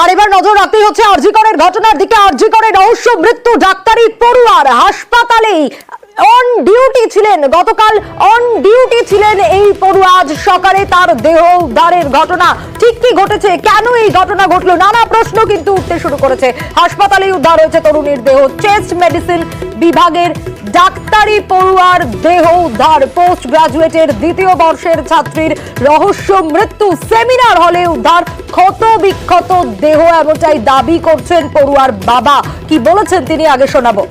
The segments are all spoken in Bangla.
আর এবার নজর রাখতেই হচ্ছে আরজি করের ঘটনার দিকে। আরজি করের রহস্য মৃত্যু ডাক্তারি পড়ুয়ার হাসপাতালেই অন ডিউটি ছিলেন, গতকাল অন ডিউটি ছিলেন এই পড়ুয়া। আজ সকালে তার দেহ উদ্ধারের ঘটনা ঠিক কি ঘটেছে, কেন এই ঘটনা ঘটলো, নানা প্রশ্ন কিন্তু উঠতে শুরু করেছে। হাসপাতালেই উদ্ধার হয়েছে তরুণীর দেহ। চেস্ট মেডিসিন বিভাগের ডাক্তারি পড়ুয়ার দেহ উদ্ধার। পোস্ট গ্রাজুয়েটের দ্বিতীয় বর্ষের ছাত্রীর রহস্য মৃত্যু। সেমিনার হলে উদ্ধার ক্ষত বিক্ষত দেহ, এমনটাই দাবি করছেন পড়ুয়ার বাবা। কি বলেছেন তিনি আগে শোনাবো।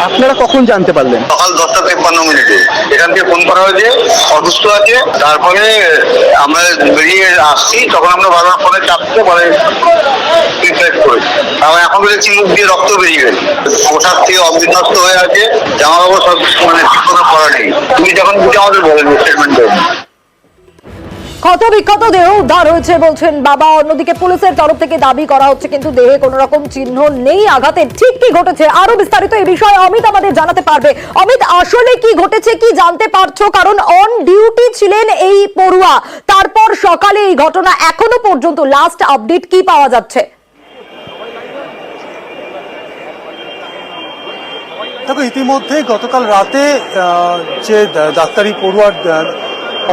আপনারা কখন জানতে পারলেন? সকাল 10:53 এখান থেকে ফোন করা হয়েছে অসুস্থ আছে। তারপরে আমরা বেরিয়ে আসছি, তখন আমরা বারবার ফোনে চাপতে বলে এখন বলেছি মুখ দিয়ে রক্ত বেরিয়ে গেছে, পোশাক থেকে অবিন্যস্ত হয়ে আছে, জামা কাপড় সব মানে ঠিক মতো করা নেই। তুমি যখন বুঝে আমাদের বলেন স্টেটমেন্ট দেবেন। ক্ষত বিক্ষত দেহ উদ্ধার হয়েছে বলছেন বাবা। অন্যদিকে পুলিশের তরফ থেকে দাবি করা হচ্ছে কিন্তু দেহে কোনো রকম চিহ্ন নেই আঘাতের। ঠিক কি ঘটেছে, আরো বিস্তারিত এই বিষয়ে অমিত আমাদের জানাতে পারবে। অমিত, আসলে কি ঘটেছে, কি জানতে পারছো? কারণ অন ডিউটি ছিলেন এই পড়ুয়া, তারপর সকালে এই ঘটনা, এখনো পর্যন্ত লাস্ট আপডেট কি পাওয়া যাচ্ছে? দেখো, ইতিমধ্যে গতকাল রাতে যে ডাক্তারি পড়ুয়ার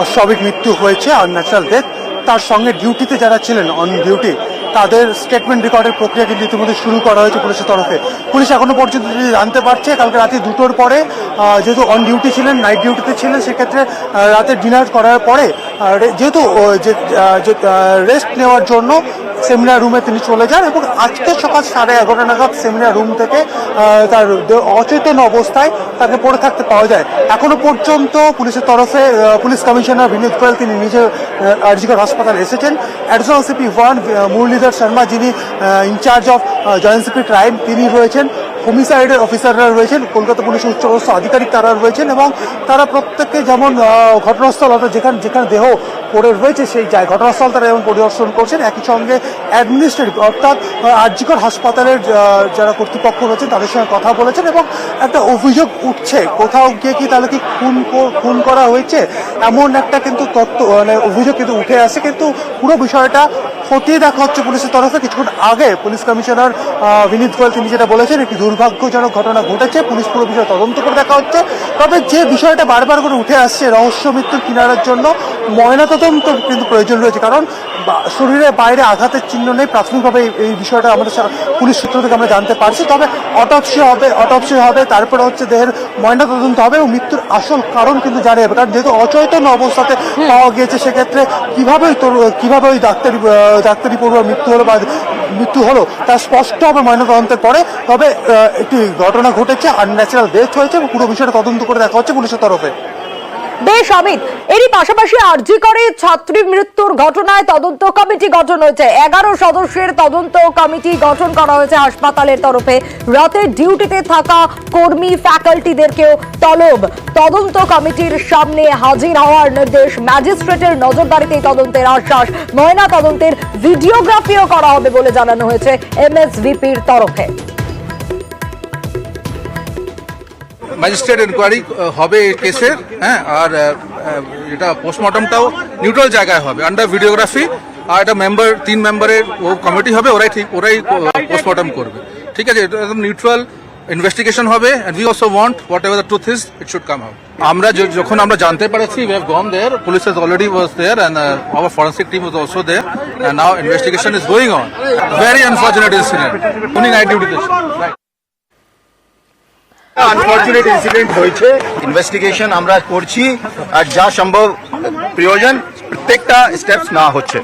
অস্বাভাবিক মৃত্যু হয়েছে, আনন্যাচারাল ডেথ, তার সঙ্গে ডিউটিতে যারা ছিলেন অন ডিউটি তাদের স্টেটমেন্ট রেকর্ডের প্রক্রিয়া কিন্তু ইতিমধ্যে শুরু করা হয়েছে পুলিশের তরফে। পুলিশ এখনো পর্যন্ত জানতে পারছে কালকে রাতে 2টোর পরে যেহেতু অন ডিউটি ছিলেন, নাইট ডিউটিতে ছিলেন, সেক্ষেত্রে রাতে ডিনার করার পরে যেহেতু রেস্ট নেওয়ার জন্য সেমিনার রুমে তিনি চলে যান এবং আজকে সকাল 11:30 নাগাদ সেমিনার রুম থেকে তার অচেতন অবস্থায় তাকে পড়ে থাকতে পাওয়া যায়। এখনো পর্যন্ত পুলিশের তরফে পুলিশ কমিশনার বিনীত গোয়েল তিনি নিজে আরজি কর হাসপাতালে এসেছেন। অ্যাডিশনাল সিপি 1 মুরলীধর শর্মা, যিনি incharge of joint CP crime, তিনি রয়েছেন। হোমিসাইডের অফিসাররা রয়েছেন, কলকাতা পুলিশের উচ্চপদস্থ আধিকারিক তারা রয়েছেন এবং তারা প্রত্যেকে যেমন ঘটনাস্থল অর্থাৎ যেখানে দেহ পড়ে রয়েছে সেই ঘটনাস্থল তারা যেমন পরিদর্শন করছেন, একই সঙ্গে অ্যাডমিনিস্ট্রেটিভ অর্থাৎ আরজি কর হাসপাতালের যারা কর্তৃপক্ষ রয়েছেন তাদের সঙ্গে কথা বলেছেন এবং একটা অভিযোগ উঠছে কোথাও গিয়ে কি তাহলে কি খুন করা হয়েছে, এমন একটা কিন্তু মানে অভিযোগ কিন্তু উঠে আসে। কিন্তু পুরো বিষয়টা খতিয়ে দেখা হচ্ছে পুলিশের তরফে। কিছুক্ষণ আগে পুলিশ কমিশনার বিনীত গোয়েল তিনি যেটা বলেছেন, একটি দুর্ভাগ্যজনক ঘটনা ঘটেছে, পুলিশ পুরো বিষয় তদন্ত করে দেখা হচ্ছে। তবে যে বিষয়টা বারবার করে উঠে আসছে রহস্য মৃত্যুর কিনারার জন্য ময়নাতদন্ত কিন্তু প্রয়োজন রয়েছে, কারণ শরীরের বাইরে আঘাতের চিহ্ন নেই। প্রাথমিকভাবে এই বিষয়টা আমাদের পুলিশ সূত্র থেকে আমরা জানতে পারছি। তবে অটপসি হবে, তারপরে হচ্ছে দেহের ময়নাতদন্ত হবে এবং মৃত্যুর আসল কারণ কিন্তু জানা যাবে। কারণ যেহেতু অচৈতন্য অবস্থাতে পাওয়া গিয়েছে, সেক্ষেত্রে কিভাবে ওই ডাক্তারি পড়ুয়ার মৃত্যু হলো তা স্পষ্ট হবে ময়নাতদন্তের পরে। তবে একটি ঘটনা ঘটেছে, আনন্যাচারাল ডেথ হয়েছে এবং পুরো বিষয়টা তদন্ত করে দেখা হচ্ছে পুলিশের তরফে। বেশ অমিত, এরই পাশাপাশি আরজি করে ছাত্রী মৃত্যুর ঘটনায় তদন্ত কমিটি গঠন হয়েছে। 11 সদস্যের তদন্ত কমিটি গঠন করা হয়েছে হাসপাতালের তরফে। রাতে ডিউটিতে থাকা কর্মী ফ্যাকাল্টিদেরকেও তলব। তদন্ত কমিটির সামনে হাজির হওয়ার নির্দেশ। ম্যাজিস্ট্রেটের নজরদারিতে তদন্তের আশ্বাস। ময়না তদন্তের ভিডিওগ্রাফিও করা হবে বলে জানানো হয়েছে এমএসভিপির তরফে। ম্যাজিস্ট্রেট ইনকোয়ারি হবে এই কেসের, হ্যাঁ, আর এটা পোস্টমর্টমটাও নিউট্রাল জায়গায় হবে আন্ডার ভিডিওগ্রাফি। আর এটা 3 মেম্বারের ও কমিটি হবে, ওরাই পোস্টমর্টম করবে। ঠিক আছে, এটা একদম নিউট্রাল ইনভেস্টিগেশন হবে। And we also want whatever the truth is, it should come out. আমরা যখন জানতে পারছি, we have gone there, police has already was there and our forensic team was also there and now investigation is going on. Very unfortunate incident. Only night duty তে আনফরচুনেট ইনসিডেন্ট হয়েছে, ইনভেস্টিগেশন আমরা করছি আর যা সম্ভব প্রয়োজন প্রত্যেকটা স্টেপস না হচ্ছে।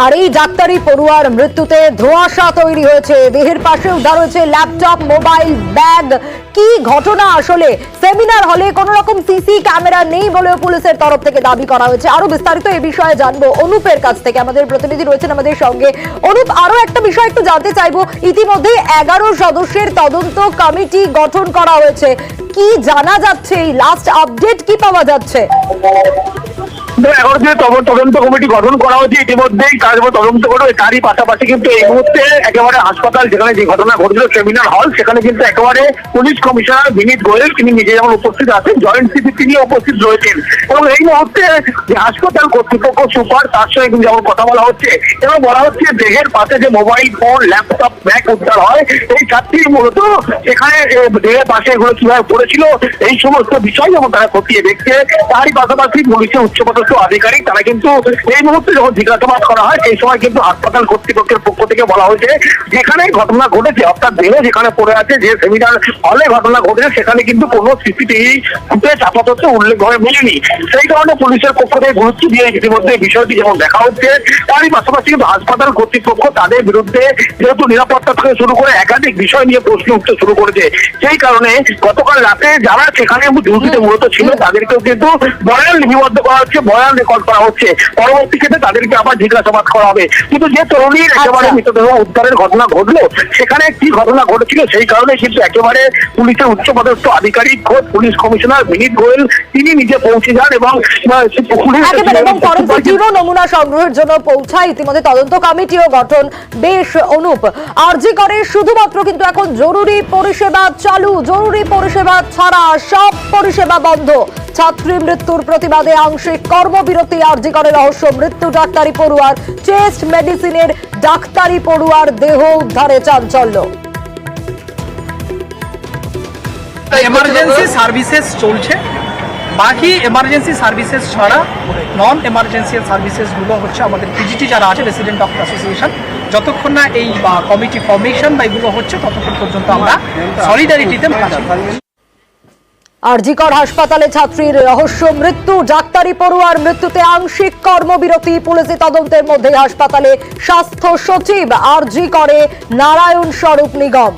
আর এই ডাক্তারি পড়ুয়ার মৃত্যুতে ধোঁয়াশা তৈরি হয়েছে। দেহের পাশে উদ্ধার হয়েছে ল্যাপটপ, মোবাইল, ব্যাগ। কি ঘটনা আসলে? সেমিনার হলে কোন রকম সিসি ক্যামেরা নেই বলেও পুলিশের তরফ থেকে দাবি করা হয়েছে। আরো বিস্তারিত এই বিষয়ে জানবো অনুপের কাছ থেকে, আমাদের প্রতিনিধি রয়েছেন আমাদের সঙ্গে। অনুপ, আরো একটা বিষয় একটু জানতে চাইবো। ইতিমধ্যে 11 সদস্যের তদন্ত কমিটি গঠন করা হয়েছে, কি জানা যাচ্ছে? এই লাস্ট আপডেট কি পাওয়া যাচ্ছে? এখন যে তদন্ত কমিটি গঠন করা হয়েছে ইতিমধ্যেই কাজ তদন্ত করবে। তারই পাশাপাশি কিন্তু এই মুহূর্তে একেবারে হাসপাতাল যেখানে যে ঘটনা ঘটেছিল সেমিনার হল, সেখানে কিন্তু একেবারে পুলিশ কমিশনার বিনীত গোয়েল তিনি নিজে যেমন উপস্থিত আছেন, জয়েন্ট সিপি তিনি উপস্থিত রয়েছেন এবং এই মুহূর্তে যে হাসপাতাল কর্তৃপক্ষ সুপার তার সঙ্গে কিন্তু যেমন কথা বলা হচ্ছে এবং বলা হচ্ছে দেহের পাশে যে মোবাইল ফোন ল্যাপটপ ব্যাগ উদ্ধার হয়, এই ছাত্রী মূলত সেখানে দেহের পাশে এগুলো কিভাবে পড়েছিল এই সমস্ত বিষয় যেমন তারা খতিয়ে দেখছে। তারই পাশাপাশি পুলিশের উচ্চপদস্থ আধিকারিক তারা কিন্তু এই মুহূর্তে যখন জিজ্ঞাসাবাদ করা হয় সেই সময় কিন্তু হাসপাতাল কর্তৃপক্ষের পক্ষ থেকে বলা হয়েছে যেখানে ঘটনা ঘটেছে অর্থাৎ দেহ যেখানে পড়ে আছে, যে সেমিনার হলে ঘটনা ঘটেছে সেখানে কিন্তু কোনো সিসিটিভি ফুটেজ আপাতত উল্লেখ হয়ে মেলেনি। সেই কারণে পুলিশের পক্ষ থেকে গুরুত্ব দিয়ে ইতিমধ্যে বিষয়টি যেমন দেখা হচ্ছে, তারই পাশাপাশি কিন্তু হাসপাতাল কর্তৃপক্ষ তাদের বিরুদ্ধে যেহেতু নিরাপত্তা থেকে শুরু করে একাধিক বিষয় নিয়ে প্রশ্ন উঠতে শুরু করেছে, সেই কারণে গতকাল রাতে যারা সেখানে ডিউটিতে মূলত ছিল তাদেরকেও কিন্তু বয়ান লিপিবদ্ধ করা হচ্ছে, বয়ান রেকর্ড করা হচ্ছে। পরবর্তী ক্ষেত্রে তাদেরকে আবার জিজ্ঞাসাবাদ করা হবে। কিন্তু যে তরুণীর একেবারে মৃতদেহ উদ্ধারের ঘটনা ঘটলো সেখানে কি ঘটনা ঘটেছিল সেই কারণে কিন্তু একেবারে পুলিশের উচ্চপদস্থ আধিকারিক খোদ পুলিশ কমিশনার বিনীত গোয়েল তিনি নিজে পৌঁছে যান এবং পুরো নমুনা সংগ্রহের জন্য পৌঁছায়। ইতিমধ্যে তদন্ত কমিটিও গঠন। বেশ অনুপ, আরজি করে শুধুমাত্র কিন্তু এখন জরুরি পরিষেবা চালু, জরুরি পরিষেবা ছাড়া সব পরিষেবা বন্ধ। ছাত্রী মৃত্যুর প্রতিবাদে আংশিক কর্মবিরতি, আরজি করে রহস্য মৃত্যু ডাক্তারি পড়ুয়ার, চেস্ট মেডিসিনের ডাক্তারি পড়ুয়ার দেহ উদ্ধারে চাঞ্চল্য। এমার্জেন্সি সার্ভিসেস চলছে, বাকি এমার্জেন্সি সার্ভিসেস ছাড়া নন এমার্জেন্সি সার্ভিসেসগুলো হচ্ছে আমাদের পিজিটি যারা আছে রেসিডেন্ট ডক্টর অ্যাসোসিয়েশন, যতক্ষণ না এই কমিটি ফর্মেশন বা এগুলো হচ্ছে ততক্ষণ পর্যন্ত আমরা সলিডারিটিতে কাজ করি। আরজি কর হাসপাতালে ছাত্রীর রহস্য মৃত্যু, ডাক্তারি পড়ুয়ার মৃত্যুতে আংশিক কর্মবিরতি। পুলিশি তদন্তের মধ্যে হাসপাতালে স্বাস্থ্য সচিব, আরজি করে নারায়ণ স্বরূপ নিগম।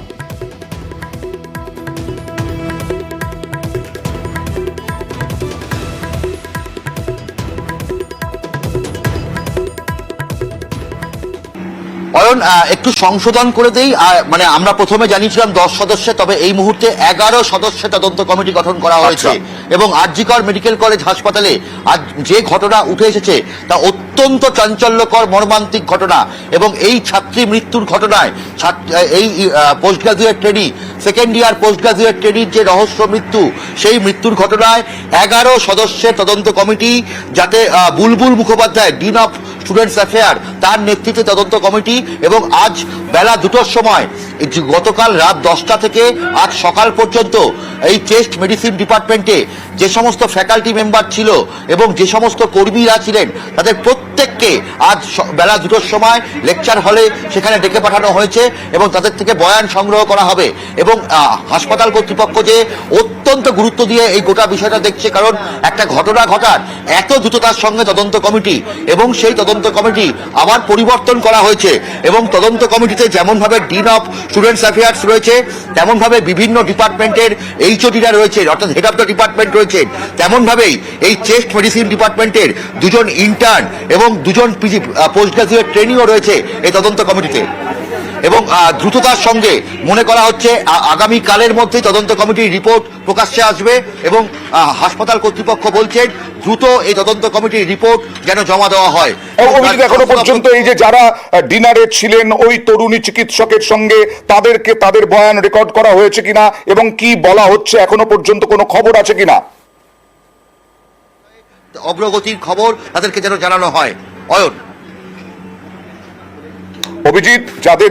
অয়ন, একটু সংশোধন করে দেই। মানে আমরা প্রথমে জানিয়েছিলাম 10 সদস্যের, তবে এই মুহূর্তে 11 সদস্যের তদন্ত কমিটি গঠন করা হয়েছে। এবং আরজি কর মেডিকেল কলেজ হাসপাতালে আজ যে ঘটনা উঠে এসেছে তা অত্যন্ত চাঞ্চল্যকর মর্মান্তিক ঘটনা। এবং এই ছাত্রী মৃত্যুর ঘটনায় এই post graduate trainee, second year post graduate ট্রেনির যে রহস্য মৃত্যু, সেই মৃত্যুর ঘটনায় 11 সদস্যের তদন্ত কমিটি, যাতে Bulbul Mukhopadhyay dean of students affair তার নেতৃত্বে তদন্ত কমিটি, এবং আজ বেলা 2টোর সময় গতকাল রাত 10টা থেকে আজ সকাল পর্যন্ত এই চেস্ট মেডিসিন ডিপার্টমেন্টে যে সমস্ত ফ্যাকাল্টি মেম্বার ছিল এবং যে সমস্ত কর্মীরা ছিলেন তাদের প্রত্যেককে আজ বেলা 2টোর সময় লেকচার হলে সেখানে ডেকে পাঠানো হয়েছে এবং তাদের থেকে বয়ান সংগ্রহ করা হবে। এবং হাসপাতাল কর্তৃপক্ষ যে অত্যন্ত গুরুত্ব দিয়ে এই গোটা বিষয়টা দেখছে, কারণ একটা ঘটনা ঘটার এত দ্রুততার সঙ্গে তদন্ত কমিটি, এবং সেই তদন্ত কমিটি আবার পরিবর্তন করা হয়েছে। এবং তদন্ত কমিটিতে যেমনভাবে ডিন অফ স্টুডেন্টস অ্যাফেয়ার্স রয়েছে, তেমনভাবে বিভিন্ন ডিপার্টমেন্টের এইচওডিরা রয়েছে, অর্থাৎ হেড অফ দ্য ডিপার্টমেন্ট রয়েছে, তেমনভাবেই এই চেস্ট মেডিসিন ডিপার্টমেন্টের 2জন ইন্টার্ন এবং 2জন পিজি পোস্ট গ্রাজুয়েট ট্রেনিও রয়েছে এই তদন্ত কমিটিতে। এবং দ্রুততার সঙ্গে মনে করা হচ্ছে আগামীকালের মধ্যেই তদন্ত কমিটির রিপোর্ট প্রকাশ্যে আসবে এবং হাসপাতাল কর্তৃপক্ষ বলছেন দ্রুত এই তদন্ত কমিটির রিপোর্ট যেন জমা দেওয়া হয়। অভিজিৎ, এখনো পর্যন্ত এই যে যারা ডিনারে ছিলেন ওই তরুণী চিকিৎসকের সঙ্গে তাদের বয়ান রেকর্ড করা হয়েছে কিনা এবং কি বলা হচ্ছে এখনো পর্যন্ত কোনো খবর আছে কিনা? অগ্রগতির খবর তাদেরকে যেন জানানো হয়। অয়ন, অভিজিৎ,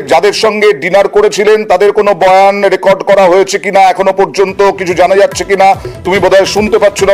যাদের সঙ্গে ডিনার করেছিলেন তাদের কোনো বয়ান রেকর্ড করা হয়েছে কিনা এখনো পর্যন্ত কিছু জানা যাচ্ছে কিনা? তুমি বোধহয় শুনতে পাচ্ছ না।